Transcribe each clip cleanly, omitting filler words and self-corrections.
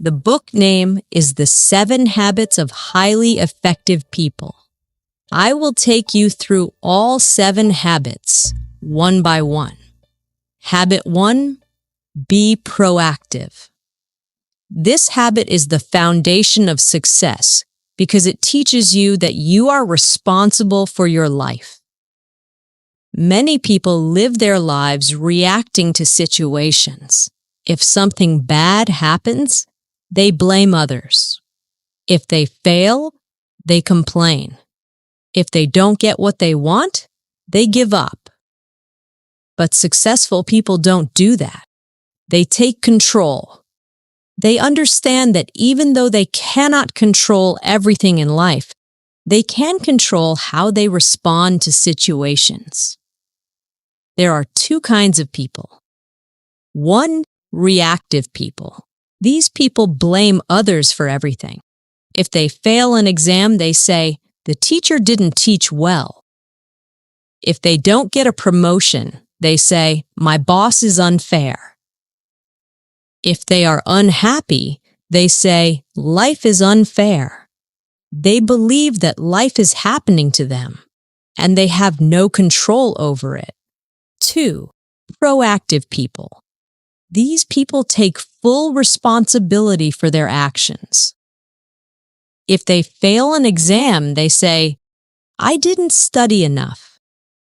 The book name is The 7 Habits of Highly Effective People. I will take you through all 7 habits, one by one. Habit 1, be proactive. This habit is the foundation of success because it teaches you that you are responsible for your life. Many people live their lives reacting to situations. If something bad happens, they blame others. If they fail, they complain. If they don't get what they want, they give up. But successful people don't do that. They take control. They understand that even though they cannot control everything in life, they can control how they respond to situations. There are 2 kinds of people. 1, reactive people. These people blame others for everything. If they fail an exam, they say, "The teacher didn't teach well." If they don't get a promotion, they say, "My boss is unfair." If they are unhappy, they say, "Life is unfair." They believe that life is happening to them, and they have no control over it. 2, proactive people. These people take full responsibility for their actions. If they fail an exam, they say, "I didn't study enough.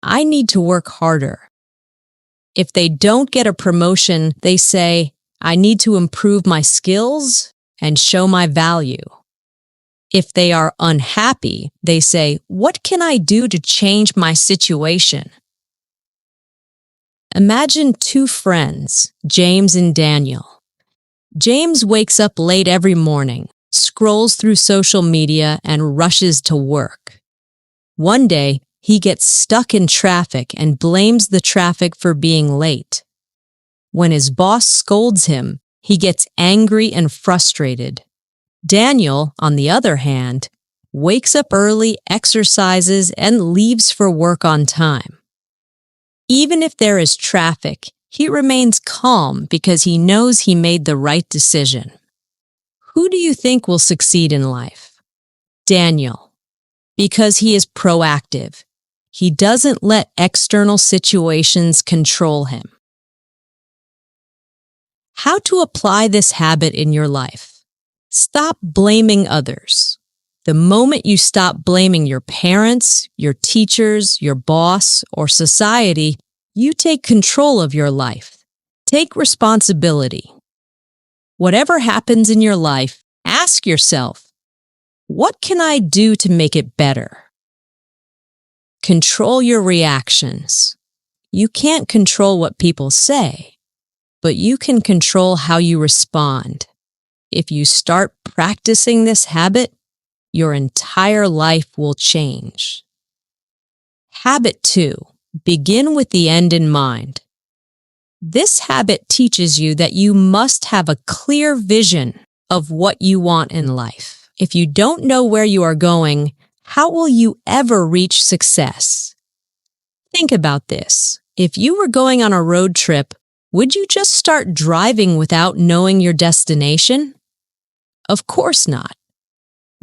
I need to work harder." If they don't get a promotion, they say, "I need to improve my skills and show my value." If they are unhappy, they say, "What can I do to change my situation?" Imagine 2 friends, James and Daniel. James wakes up late every morning, scrolls through social media, and rushes to work. One day, he gets stuck in traffic and blames the traffic for being late. When his boss scolds him, he gets angry and frustrated. Daniel, on the other hand, wakes up early, exercises, and leaves for work on time. Even if there is traffic, he remains calm because he knows he made the right decision. Who do you think will succeed in life? Daniel, because he is proactive. He doesn't let external situations control him. How to apply this habit in your life? Stop blaming others. The moment you stop blaming your parents, your teachers, your boss, or society, you take control of your life. Take responsibility. Whatever happens in your life, ask yourself, what can I do to make it better? Control your reactions. You can't control what people say, but you can control how you respond. If you start practicing this habit, your entire life will change. Habit 2, begin with the end in mind. This habit teaches you that you must have a clear vision of what you want in life. If you don't know where you are going, how will you ever reach success? Think about this. If you were going on a road trip, would you just start driving without knowing your destination? Of course not.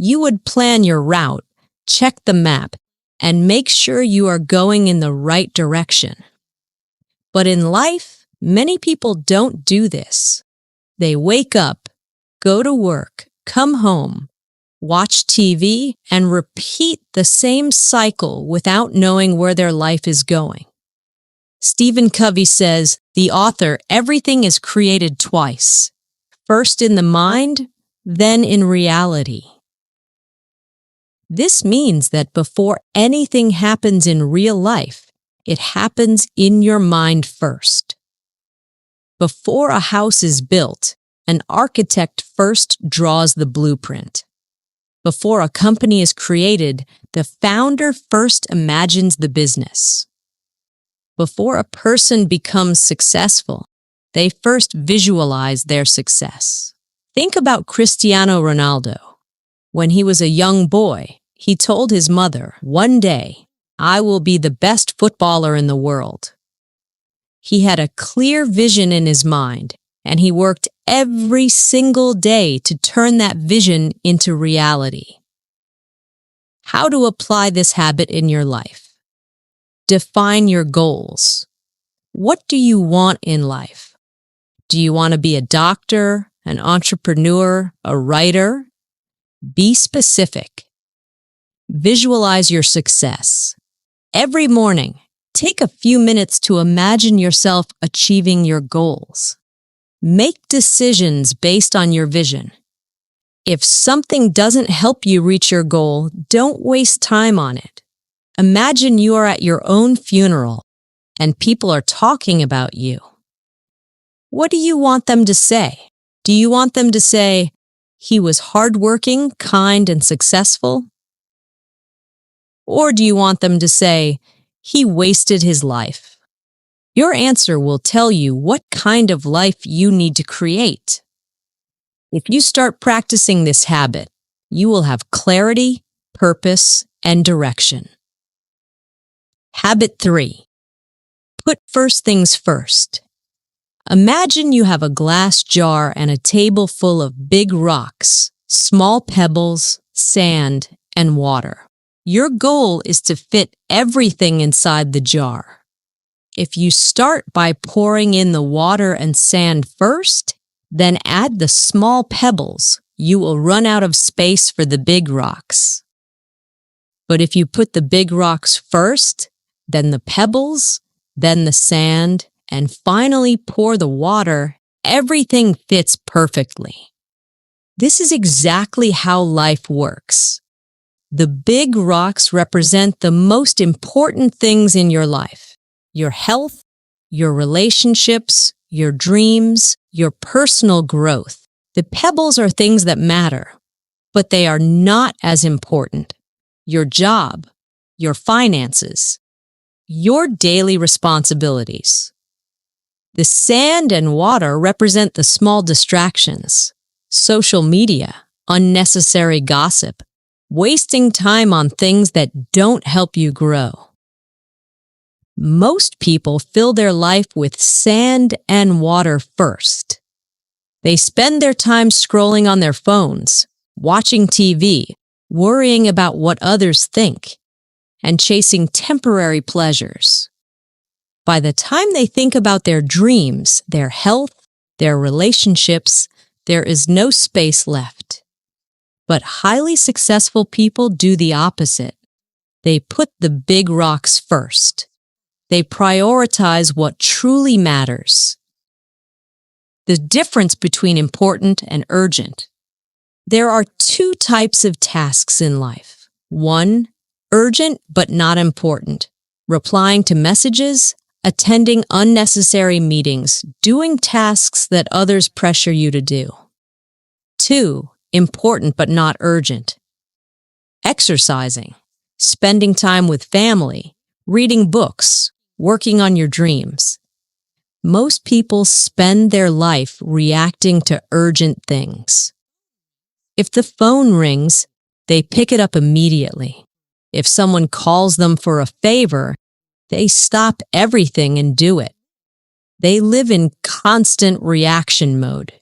You would plan your route, check the map, and make sure you are going in the right direction. But in life, many people don't do this. They wake up, go to work, come home, watch TV, and repeat the same cycle without knowing where their life is going. Stephen Covey says, the author, everything is created twice. First in the mind, then in reality. This means that before anything happens in real life, it happens in your mind first. Before a house is built, an architect first draws the blueprint. Before a company is created, the founder first imagines the business. Before a person becomes successful, they first visualize their success. Think about Cristiano Ronaldo. When he was a young boy, he told his mother, "One day, I will be the best footballer in the world." He had a clear vision in his mind, and he worked every single day to turn that vision into reality. How to apply this habit in your life? Define your goals. What do you want in life? Do you want to be a doctor, an entrepreneur, a writer? Be specific. Visualize your success. Every morning, take a few minutes to imagine yourself achieving your goals. Make decisions based on your vision. If something doesn't help you reach your goal, don't waste time on it. Imagine you are at your own funeral and people are talking about you. What do you want them to say? Do you want them to say, "He was hardworking, kind, and successful"? Or do you want them to say, "He wasted his life"? Your answer will tell you what kind of life you need to create. If you start practicing this habit, you will have clarity, purpose, and direction. Habit 3. Put first things first. Imagine you have a glass jar and a table full of big rocks, small pebbles, sand, and water. Your goal is to fit everything inside the jar. If you start by pouring in the water and sand first, then add the small pebbles, you will run out of space for the big rocks. But if you put the big rocks first, then the pebbles, then the sand, and finally pour the water, everything fits perfectly. This is exactly how life works. The big rocks represent the most important things in your life: your health, your relationships, your dreams, your personal growth. The pebbles are things that matter, but they are not as important. Your job, your finances, your daily responsibilities. The sand and water represent the small distractions: social media, unnecessary gossip, wasting time on things that don't help you grow. Most people fill their life with sand and water first. They spend their time scrolling on their phones, watching TV, worrying about what others think, and chasing temporary pleasures. By the time they think about their dreams, their health, their relationships, there is no space left. But highly successful people do the opposite. They put the big rocks first. They prioritize what truly matters. The difference between important and urgent. There are 2 types of tasks in life. 1, urgent but not important. Replying to messages, attending unnecessary meetings, doing tasks that others pressure you to do. 2, important but not urgent. Exercising, spending time with family, reading books, working on your dreams. Most people spend their life reacting to urgent things. If the phone rings, they pick it up immediately. If someone calls them for a favor, they stop everything and do it. They live in constant reaction mode.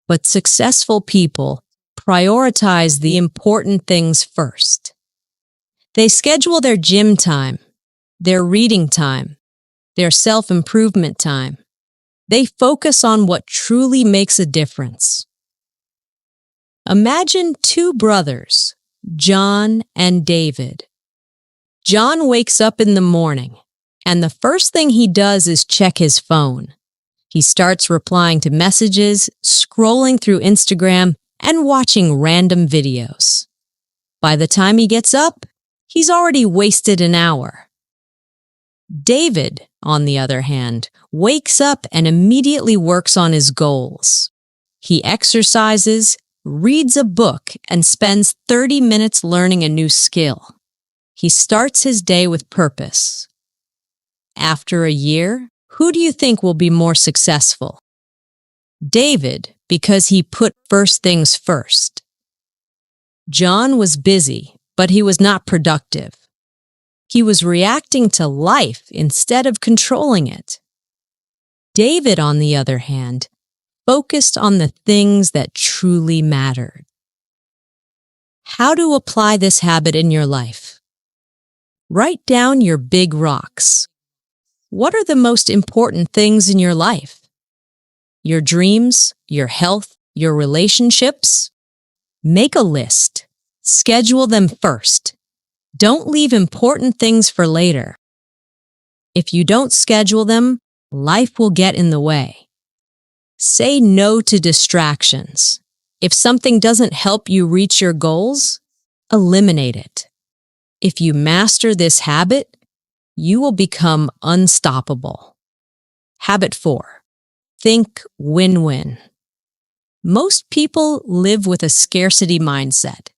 But successful people prioritize the important things first. They schedule their gym time, their reading time, their self-improvement time. They focus on what truly makes a difference. Imagine 2 brothers, John and David. John wakes up in the morning, and the first thing he does is check his phone. He starts replying to messages, scrolling through Instagram, and watching random videos. By the time he gets up, he's already wasted an hour. David, on the other hand, wakes up and immediately works on his goals. He exercises, reads a book, and spends 30 minutes learning a new skill. He starts his day with purpose. After a year, who do you think will be more successful? David, because he put first things first. John was busy, but he was not productive. He was reacting to life instead of controlling it. David, on the other hand, focused on the things that truly mattered. How to apply this habit in your life? Write down your big rocks. What are the most important things in your life? Your dreams, your health, your relationships? Make a list. Schedule them first. Don't leave important things for later. If you don't schedule them, life will get in the way. Say no to distractions. If something doesn't help you reach your goals, eliminate it. If you master this habit, you will become unstoppable. Habit 4. Think win-win. Most people live with a scarcity mindset.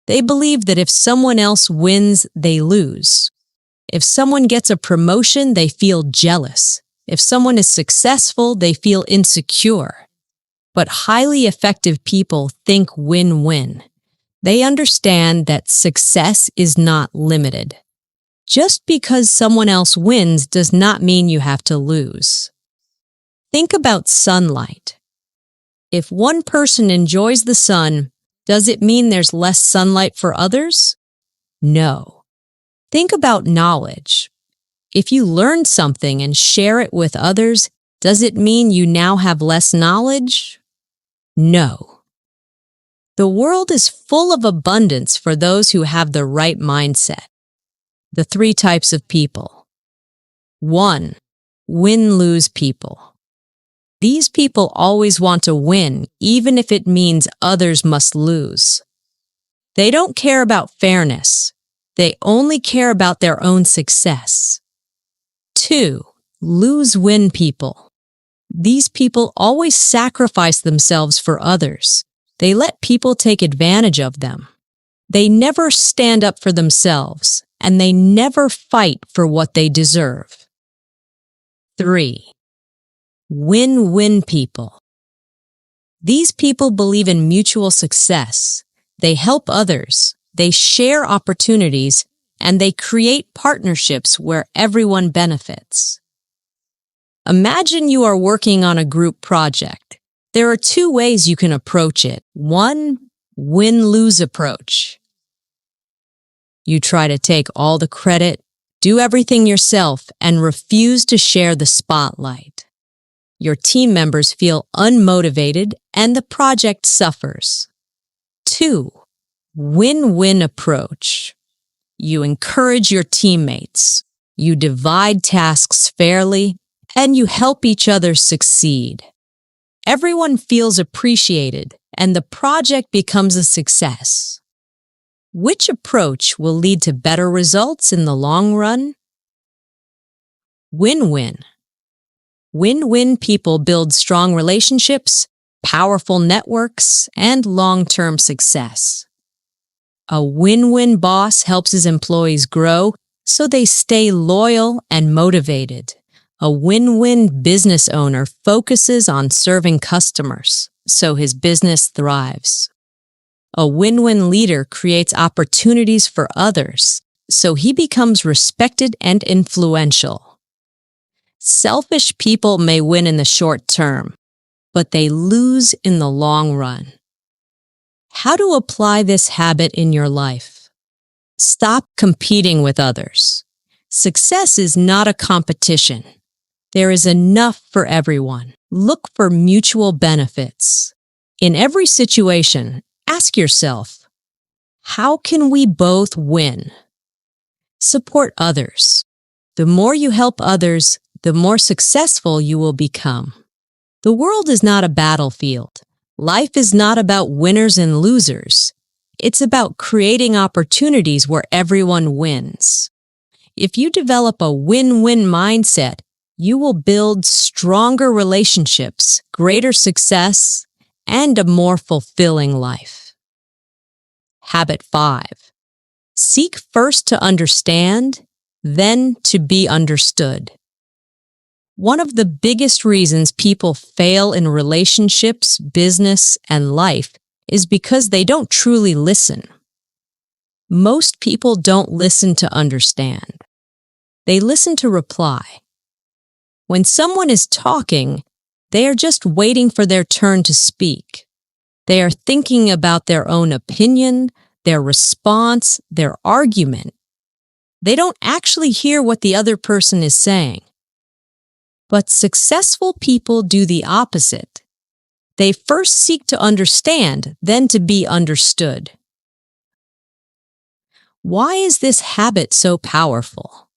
They believe that if someone else wins, they lose. If someone gets a promotion, they feel jealous. If someone is successful, they feel insecure. But highly effective people think win-win. They understand that success is not limited. Just because someone else wins does not mean you have to lose. Think about sunlight. If one person enjoys the sun, does it mean there's less sunlight for others? No. Think about knowledge. If you learn something and share it with others, does it mean you now have less knowledge? No. The world is full of abundance for those who have the right mindset. The 3 types of people. 1. Win-lose people. These people always want to win, even if it means others must lose. They don't care about fairness. They only care about their own success. 2. Lose-win people. These people always sacrifice themselves for others. They let people take advantage of them. They never stand up for themselves, and they never fight for what they deserve. 3. Win-win people. These people believe in mutual success. They help others, they share opportunities, and they create partnerships where everyone benefits. Imagine you are working on a group project. There are 2 ways you can approach it. 1, win-lose approach. You try to take all the credit, do everything yourself, and refuse to share the spotlight. Your team members feel unmotivated and the project suffers. 2. Win-win approach. You encourage your teammates. You divide tasks fairly, and you help each other succeed. Everyone feels appreciated, and the project becomes a success. Which approach will lead to better results in the long run? Win-win. Win-win people build strong relationships, powerful networks, and long-term success. A win-win boss helps his employees grow so they stay loyal and motivated. A win-win business owner focuses on serving customers so his business thrives. A win-win leader creates opportunities for others so he becomes respected and influential. Selfish people may win in the short term, but they lose in the long run. How to apply this habit in your life? Stop competing with others. Success is not a competition. There is enough for everyone. Look for mutual benefits. In every situation, ask yourself, how can we both win? Support others. The more you help others, the more successful you will become. The world is not a battlefield. Life is not about winners and losers. It's about creating opportunities where everyone wins. If you develop a win-win mindset, you will build stronger relationships, greater success, and a more fulfilling life. Habit 5. Seek first to understand, then to be understood. One of the biggest reasons people fail in relationships, business, and life is because they don't truly listen. Most people don't listen to understand. They listen to reply. When someone is talking, They are just waiting for their turn to speak. They are thinking about their own opinion, their response, their argument. They don't actually hear what the other person is saying. But successful people do the opposite. They first seek to understand, then to be understood. Why is this habit so powerful?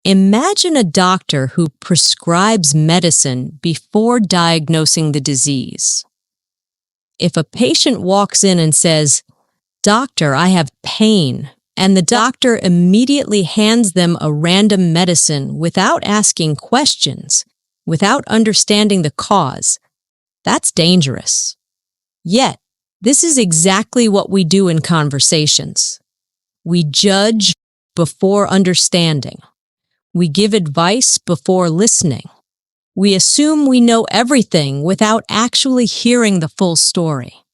Imagine a doctor who prescribes medicine before diagnosing the disease. If a patient walks in and says, "Doctor, I have pain," and the doctor immediately hands them a random medicine without asking questions, without understanding the cause, that's dangerous. Yet, this is exactly what we do in conversations. We judge before understanding. We give advice before listening. We assume we know everything without actually hearing the full story.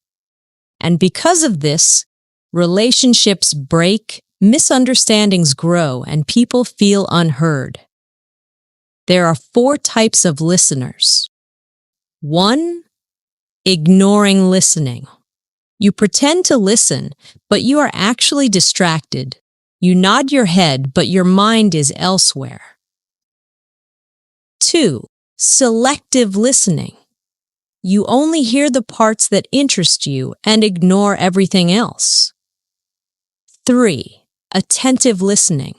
And because of this, relationships break, misunderstandings grow, and people feel unheard. There are 4 types of listeners. 1. Ignoring listening. You pretend to listen, but you are actually distracted. You nod your head, but your mind is elsewhere. 2. Selective listening. You only hear the parts that interest you and ignore everything else. 3. Attentive listening.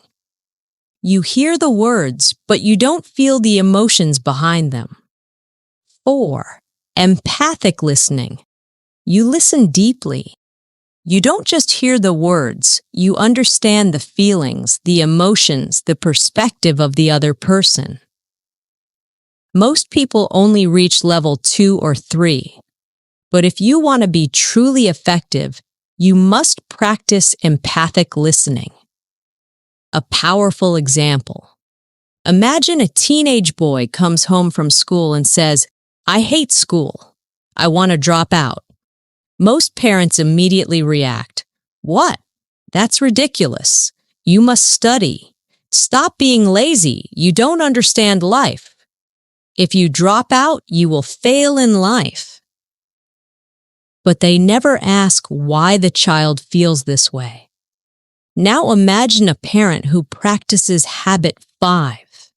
You hear the words, but you don't feel the emotions behind them. 4. Empathic listening. You listen deeply. You don't just hear the words, you understand the feelings, the emotions, the perspective of the other person. Most people only reach level 2 or 3. But if you want to be truly effective, you must practice empathic listening. A powerful example. Imagine a teenage boy comes home from school and says, "I hate school. I want to drop out." Most parents immediately react, "What? That's ridiculous. You must study. Stop being lazy. You don't understand life. If you drop out, you will fail in life." But they never ask why the child feels this way. Now imagine a parent who practices habit 5.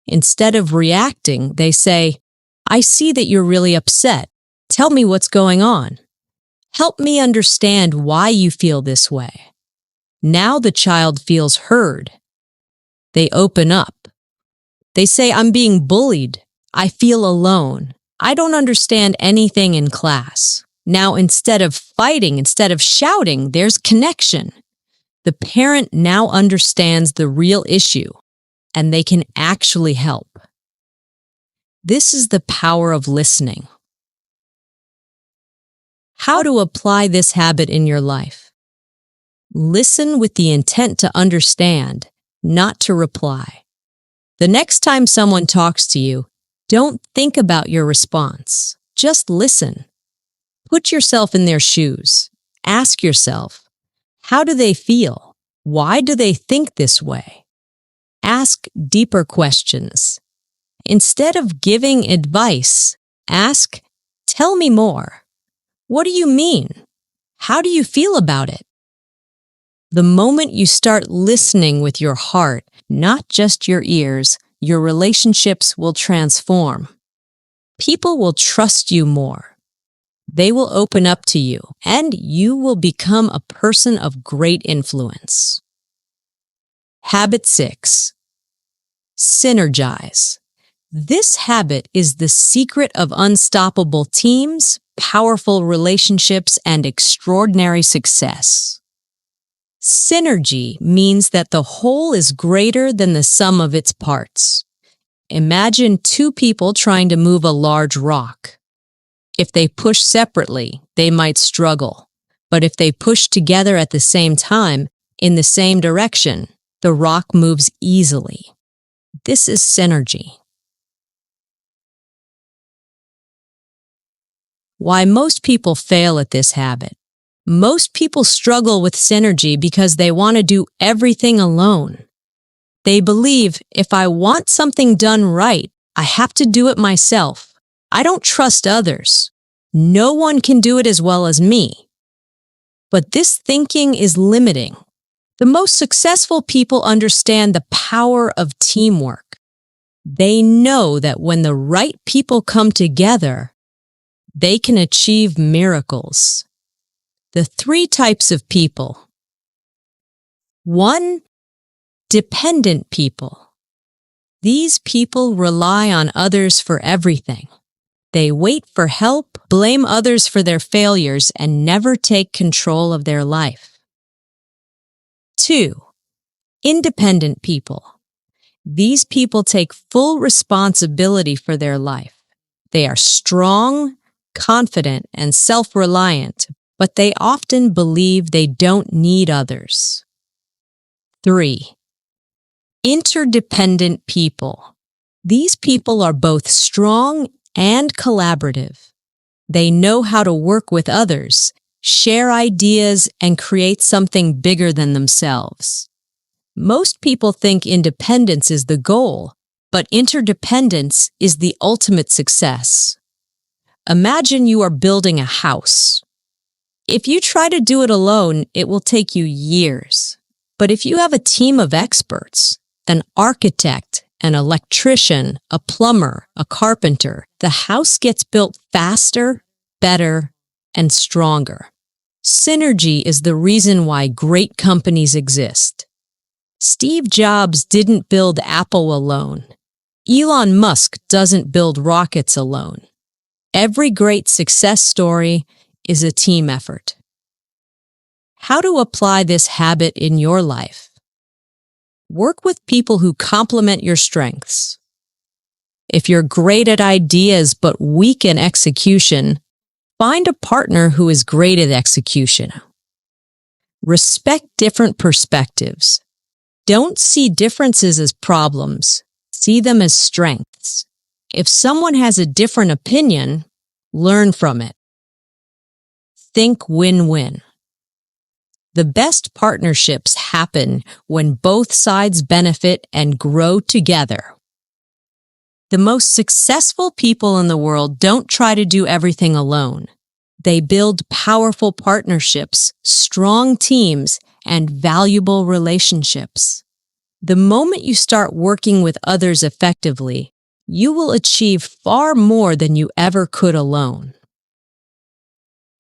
Instead of reacting, they say, "I see that you're really upset. Tell me what's going on. Help me understand why you feel this way." Now the child feels heard. They open up. They say, "I'm being bullied. I feel alone. I don't understand anything in class." Now, instead of fighting, instead of shouting, there's connection. The parent now understands the real issue, and they can actually help. This is the power of listening. How to apply this habit in your life? Listen with the intent to understand, not to reply. The next time someone talks to you, don't think about your response. Just listen. Put yourself in their shoes. Ask yourself, how do they feel? Why do they think this way? Ask deeper questions. Instead of giving advice, ask, "Tell me more. What do you mean? How do you feel about it?" The moment you start listening with your heart, not just your ears, your relationships will transform. People will trust you more. They will open up to you, and you will become a person of great influence. Habit 6. Synergize. This habit is the secret of unstoppable teams, powerful relationships, and extraordinary success. Synergy means that the whole is greater than the sum of its parts. Imagine 2 people trying to move a large rock. If they push separately, they might struggle. But if they push together at the same time, in the same direction, the rock moves easily. This is synergy. Why most people fail at this habit. Most people struggle with synergy because they want to do everything alone. They believe, if I want something done right, I have to do it myself. I don't trust others. No one can do it as well as me. But this thinking is limiting. The most successful people understand the power of teamwork. They know that when the right people come together, they can achieve miracles. The 3 types of people. 1. Dependent people. These people rely on others for everything. They wait for help, blame others for their failures, and never take control of their life. 2. Independent people. These people take full responsibility for their life. They are strong, confident, and self-reliant, but they often believe they don't need others. 3. Interdependent people. These people are both strong and collaborative. They know how to work with others, share ideas, and create something bigger than themselves. Most people think independence is the goal, but interdependence is the ultimate success. Imagine you are building a house. If you try to do it alone, it will take you years. But if you have a team of experts, an architect, an electrician, a plumber, a carpenter, the house gets built faster, better, and stronger. Synergy is the reason why great companies exist. Steve Jobs didn't build Apple alone. Elon Musk doesn't build rockets alone. Every great success story is a team effort. How to apply this habit in your life? Work with people who complement your strengths. If you're great at ideas but weak in execution, find a partner who is great at execution. Respect different perspectives. Don't see differences as problems. See them as strengths. If someone has a different opinion, learn from it. Think win-win. The best partnerships happen when both sides benefit and grow together. The most successful people in the world don't try to do everything alone. They build powerful partnerships, strong teams, and valuable relationships. The moment you start working with others effectively, you will achieve far more than you ever could alone.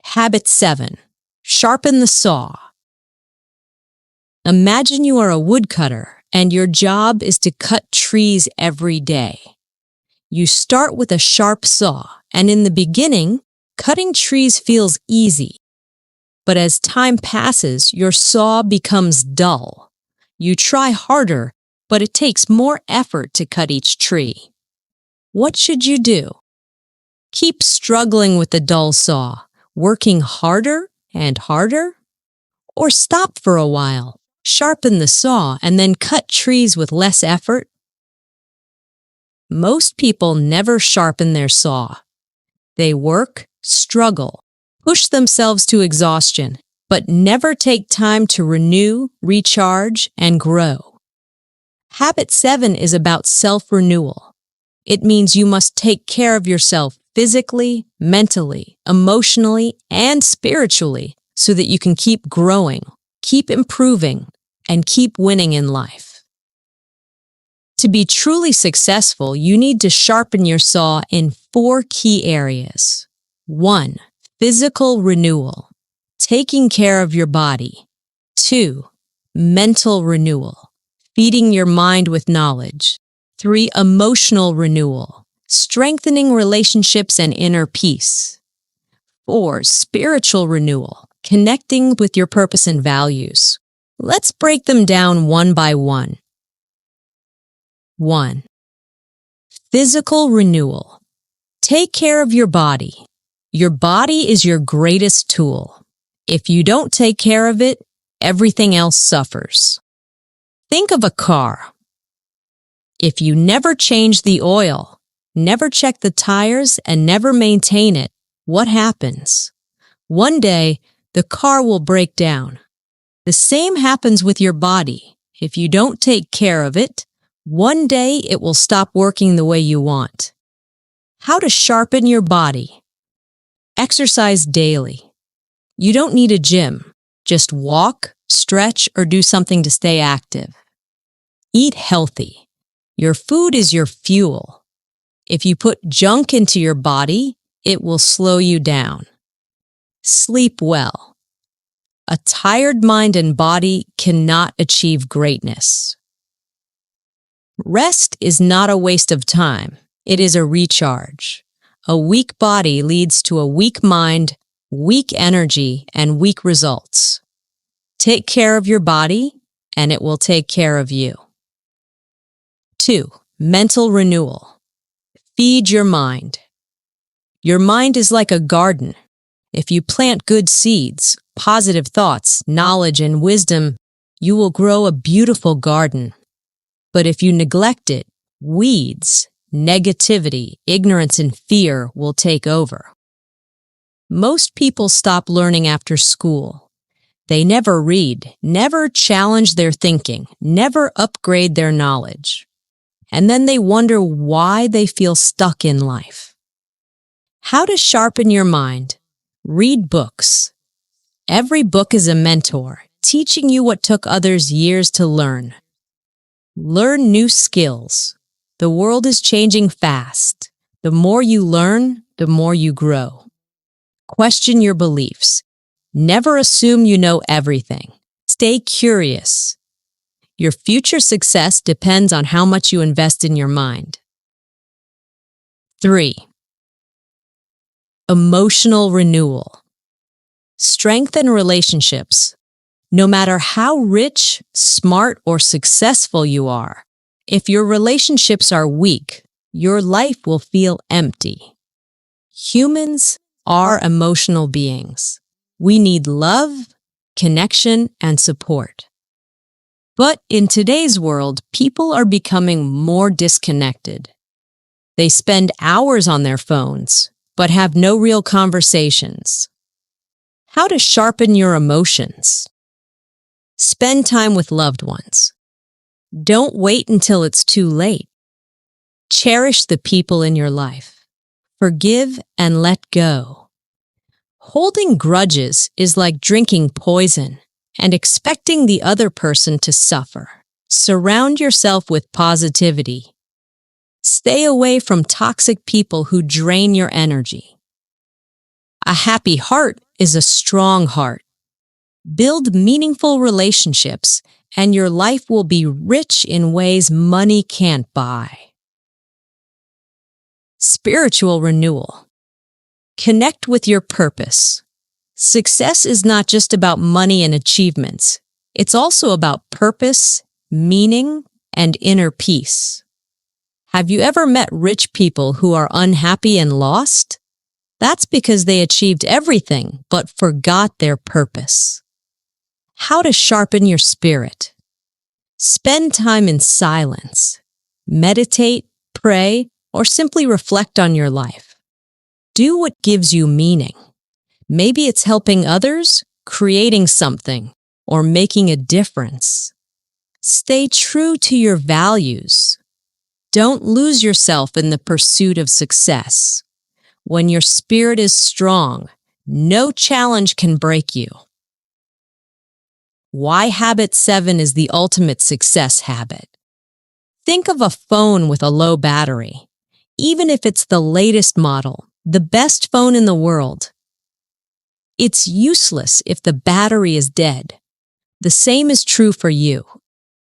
Habit 7. Sharpen the saw. Imagine you are a woodcutter and your job is to cut trees every day. You start with a sharp saw, and in the beginning, cutting trees feels easy. But as time passes, your saw becomes dull. You try harder, but it takes more effort to cut each tree. What should you do? Keep struggling with the dull saw, working harder and harder? Or stop for a while, sharpen the saw, and then cut trees with less effort? Most people never sharpen their saw. They work, struggle, push themselves to exhaustion, but never take time to renew, recharge, and grow. Habit 7 is about self-renewal. It means you must take care of yourself physically, mentally, emotionally, and spiritually so that you can keep growing, keep improving, and keep winning in life. To be truly successful, you need to sharpen your saw in 4 key areas. 1. Physical renewal, taking care of your body. 2. Mental renewal, feeding your mind with knowledge. 3. Emotional renewal, strengthening relationships and inner peace. 4. Spiritual renewal, connecting with your purpose and values. Let's break them down one by one. 1. Physical renewal. Take care of your body. Your body is your greatest tool. If you don't take care of it, everything else suffers. Think of a car. If you never change the oil, never check the tires, and never maintain it, what happens? One day, the car will break down. The same happens with your body. If you don't take care of it, one day it will stop working the way you want. How to sharpen your body. Exercise daily. You don't need a gym. Just walk, stretch, or do something to stay active. Eat healthy. Your food is your fuel. If you put junk into your body, it will slow you down. Sleep well. A tired mind and body cannot achieve greatness. Rest is not a waste of time. It is a recharge. A weak body leads to a weak mind, weak energy, and weak results. Take care of your body, and it will take care of you. 2. Mental renewal. Feed your mind. Your mind is like a garden. If you plant good seeds, positive thoughts, knowledge, and wisdom, you will grow a beautiful garden. But if you neglect it, weeds, negativity, ignorance, and fear will take over. Most people stop learning after school. They never read, never challenge their thinking, never upgrade their knowledge. And then they wonder why they feel stuck in life. How to sharpen your mind. Read books. Every book is a mentor, teaching you what took others years to learn. Learn new skills. The world is changing fast. The more you learn, the more you grow. Question your beliefs. Never assume you know everything. Stay curious. Your future success depends on how much you invest in your mind. 3. Emotional renewal. Strengthen relationships. No matter how rich, smart, or successful you are, if your relationships are weak, your life will feel empty. Humans are emotional beings. We need love, connection, and support. But in today's world, people are becoming more disconnected. They spend hours on their phones, but have no real conversations. How to sharpen your emotions. Spend time with loved ones. Don't wait until it's too late. Cherish the people in your life. Forgive and let go. Holding grudges is like drinking poison and expecting the other person to suffer. Surround yourself with positivity. Stay away from toxic people who drain your energy. A happy heart is a strong heart. Build meaningful relationships, and your life will be rich in ways money can't buy. Spiritual renewal. Connect with your purpose. Success is not just about money and achievements. It's also about purpose, meaning, and inner peace. Have you ever met rich people who are unhappy and lost? That's because they achieved everything but forgot their purpose. How to sharpen your spirit. Spend time in silence. Meditate, pray, or simply reflect on your life. Do what gives you meaning. Maybe it's helping others, creating something, or making a difference. Stay true to your values. Don't lose yourself in the pursuit of success. When your spirit is strong, no challenge can break you. Why habit 7 is the ultimate success habit. Think of a phone with a low battery. Even if it's the latest model, the best phone in the world, it's useless if the battery is dead. The same is true for you.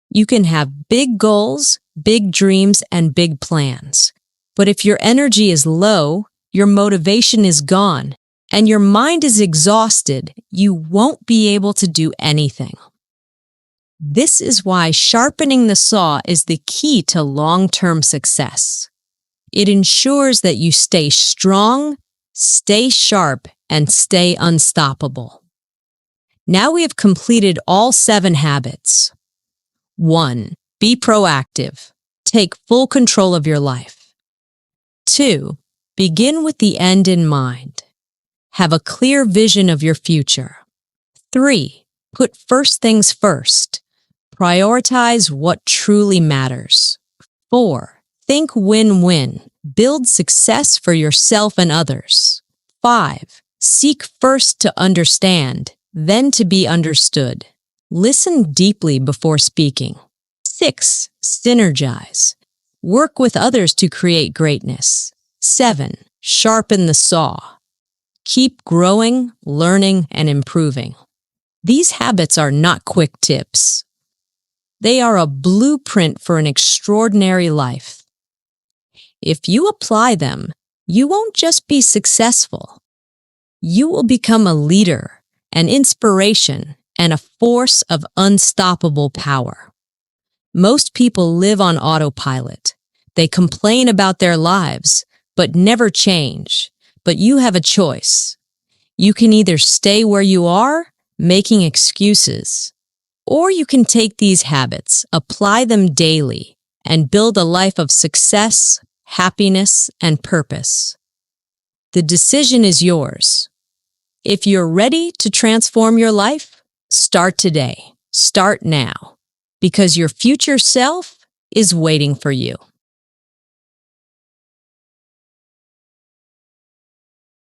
You can have big goals, big dreams, and big plans. But if your energy is low, your motivation is gone, and your mind is exhausted, you won't be able to do anything. This is why sharpening the saw is the key to long-term success. It ensures that you stay strong, stay sharp, and stay unstoppable. Now we have completed all 7 habits. 1. Be proactive. Take full control of your life. 2. Begin with the end in mind. Have a clear vision of your future. 3. Put first things first. Prioritize what truly matters. 4. Think win-win. Build success for yourself and others. 5. Seek first to understand, then to be understood. Listen deeply before speaking. 6. Synergize. Work with others to create greatness. 7. Sharpen the saw. Keep growing, learning, and improving. These habits are not quick tips. They are a blueprint for an extraordinary life. If you apply them, you won't just be successful. You will become a leader, an inspiration, and a force of unstoppable power. Most people live on autopilot. They complain about their lives, but never change. But you have a choice. You can either stay where you are, making excuses, or you can take these habits, apply them daily, and build a life of success, happiness, and purpose. The decision is yours. If you're ready to transform your life, start today. Start now, because your future self is waiting for you.